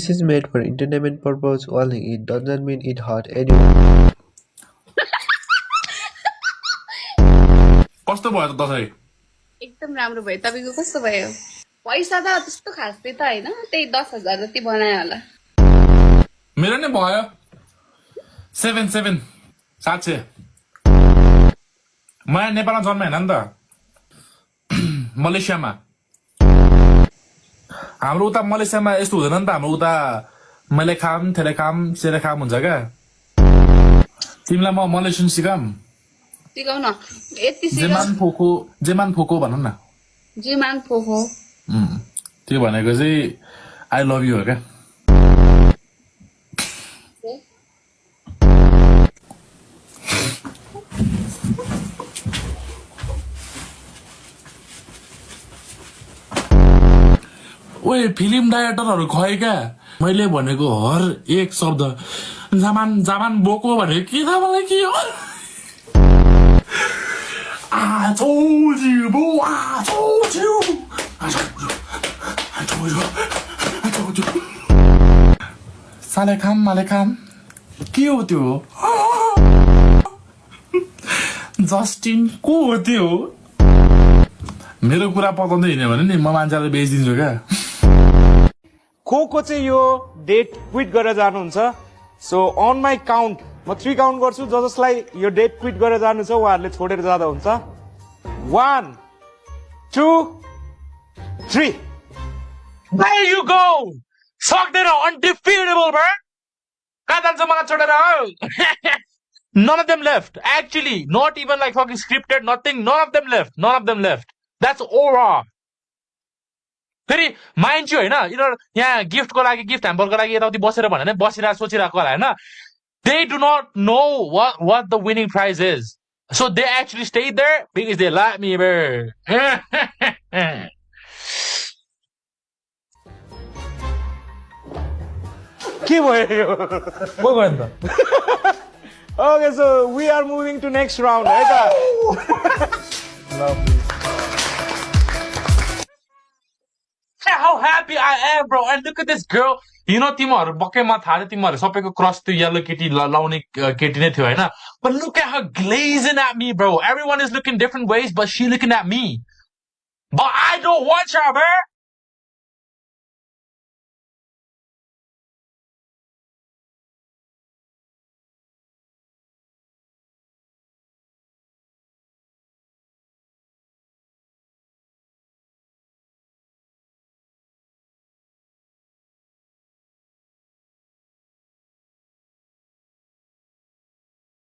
This is made for entertainment purpose only. It does not mean it hurt anyone. कस्तो भयो त दसैँ एकदम राम्रो भयो तपाईँको कस्तो भयो पैसा त त्यस्तो खासै त होइन त्यही 10,000 जति बनायो होला मेरो नै भयो 7 700 म यहाँ नेपालमा जन्म होइन नि त मलेसियामा हाम्रो उता मलेसियामा यस्तो हुँदैन नि त हाम्रो उता मैले खाम थेले खाम सेरे खाम हुन्छ क्या तिमीलाई म मलेसियन सिकाम सिकाउन यति जेमान फोको भनौँ न जिमान फोको त्यो भनेको चाहिँ आई लभ यु हो क्या ओए फिल्म डाइरेक्टरहरू खै क्या मैले भनेको हर एक शब्द जामान जामान बोको भनेको के थाहा मलाई के हो I told you, boo, I told you. I told you. सालेखाम मालेखाम के हो त्यो जस्टिन को हो त्यो मेरो कुरा पताउँदै हिँड्यो भने नि म मान्छेलाई बेचिदिन्छु क्या को चाहिँ यो डेट क्विट गरेर जानुहुन्छ सो अन माई काउन्ट म 3 काउन्ट गर्छु जसलाई यो डेट क्विट गरेर जानु छ उहाँहरूले छोडेर जाँदा हुन्छ 1 2 3 There you go सक्दैन undefeatable bro कहाँ जान्छ मलाई छोडेर none of them left actually not even like fucking scripted nothing none of them left that's aura फेरि माइन्ड चाहिँ होइन यिनीहरू यहाँ गिफ्टको लागि गिफ्ट ह्याम्परको लागि यताउति बसेर भने बसिरहेको सोचिरहेको होला होइन they do not know what the winning prize is so they actually stayed there because they like me bro के भयो Okay, so we are moving to next round है त how happy I am bro and look at this girl you know तिमीहरू बक्कैमा थाहा छ तिमीहरू सबैको cross त्यो येलो केटी लाउने केटी नै थियो होइन but look at her glazing at me bro everyone is looking different ways but she looking at me but I don't watch her bro